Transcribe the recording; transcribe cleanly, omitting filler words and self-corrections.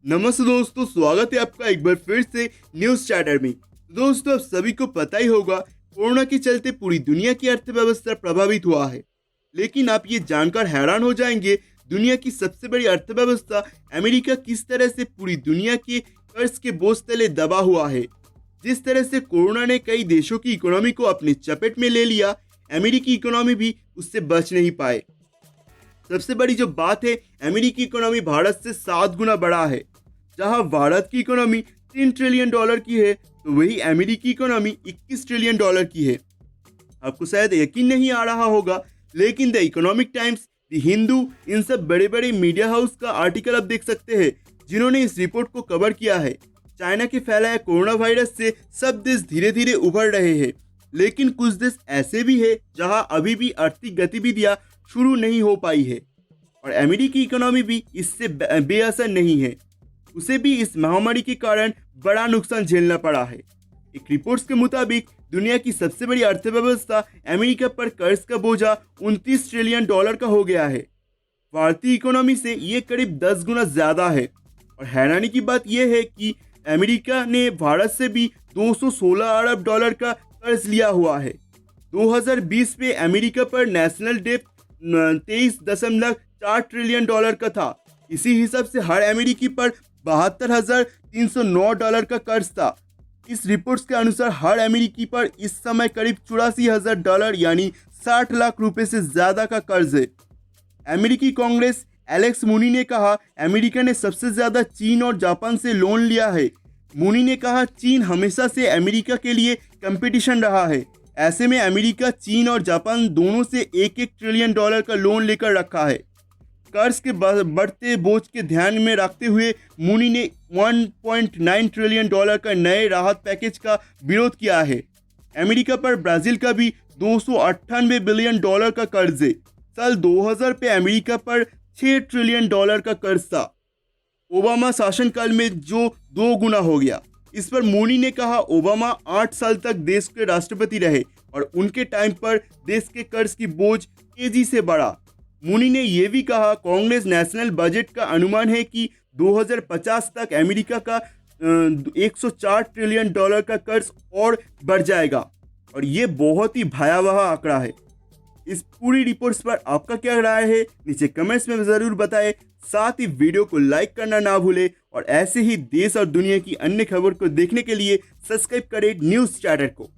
नमस्ते दोस्तों, स्वागत है आपका एक बार फिर से न्यूज चैटर में। दोस्तों, आप सभी को पता ही होगा कोरोना के चलते पूरी दुनिया की अर्थव्यवस्था प्रभावित हुआ है। लेकिन आप ये जानकर हैरान हो जाएंगे, दुनिया की सबसे बड़ी अर्थव्यवस्था अमेरिका किस तरह से पूरी दुनिया के कर्ज के बोझ तले दबा हुआ है। जिस तरह से कोरोना ने कई देशों की इकोनॉमी को अपने चपेट में ले लिया, अमेरिकी इकोनॉमी भी उससे बच नहीं पाए। सबसे बड़ी जो बात है, अमेरिकी इकोनॉमी भारत से 7 गुना बड़ा है। जहां भारत की इकोनॉमी 3 ट्रिलियन डॉलर की है, तो वही अमेरिकी इकोनॉमी 21 ट्रिलियन डॉलर की है। आपको शायद यकीन नहीं आ रहा होगा, लेकिन the economic times, the Hindu, इन सब बड़े बड़े मीडिया हाउस का आर्टिकल आप देख सकते हैं, जिन्होंने इस रिपोर्ट को कवर किया है। चाइना के फैलाए कोरोना वायरस से सब देश धीरे धीरे उभर रहे हैं, लेकिन कुछ देश ऐसे भी है जहां अभी भी आर्थिक गतिविधियां शुरू नहीं हो पाई है। और अमेरिकी इकोनॉमी भी इससे बेअसर नहीं है, उसे भी इस महामारी के कारण बड़ा नुकसान झेलना पड़ा है। एक रिपोर्ट्स के मुताबिक दुनिया की सबसे बड़ी अर्थव्यवस्था अमेरिका पर कर्ज का बोझा 29 ट्रिलियन डॉलर का हो गया है। भारतीय इकोनॉमी से ये करीब 10 गुना ज्यादा है। और हैरानी की बात यह है कि अमेरिका ने भारत से भी 216 अरब डॉलर का कर्ज लिया हुआ है। 2020 में अमेरिका पर नेशनल डेट 23.4 ट्रिलियन डॉलर का था। इसी हिसाब से हर अमेरिकी पर 72,309 डॉलर का कर्ज था। इस रिपोर्ट्स के अनुसार हर अमेरिकी पर इस समय करीब 84,000 डॉलर यानी 60 लाख रुपए से ज्यादा का कर्ज है। अमेरिकी कांग्रेस एलेक्स मूनी ने कहा, अमेरिका ने सबसे ज्यादा चीन और जापान से लोन लिया है। मूनी ने कहा, चीन हमेशा से अमेरिका के लिए कंपटीशन रहा है। ऐसे में अमेरिका चीन और जापान दोनों से 1-1 ट्रिलियन डॉलर का लोन लेकर रखा है। कर्ज के बढ़ते बोझ के ध्यान में रखते हुए मूनी ने 1.9 ट्रिलियन डॉलर का नए राहत पैकेज का विरोध किया है। अमेरिका पर ब्राजील का भी 298 बिलियन डॉलर का कर्ज है। साल 2000 पे अमेरिका पर 6 ट्रिलियन डॉलर का कर्ज था। ओबामा शासनकाल में जो 2 गुना हो गया। इस पर मूनी ने कहा, ओबामा 8 साल तक देश के राष्ट्रपति रहे और उनके टाइम पर देश के कर्ज की बोझ तेजी से बढ़ा। मूनी ने यह भी कहा, कांग्रेस नेशनल बजट का अनुमान है कि 2050 तक अमेरिका का 104 ट्रिलियन डॉलर का कर्ज और बढ़ जाएगा। और ये बहुत ही भयावह आंकड़ा है। इस पूरी रिपोर्ट्स पर आपका क्या राय है, नीचे कमेंट्स में ज़रूर बताएं। साथ ही वीडियो को लाइक करना ना भूलें और ऐसे ही देश और दुनिया की अन्य खबर को देखने के लिए सब्सक्राइब करें न्यूज़ चैटर को।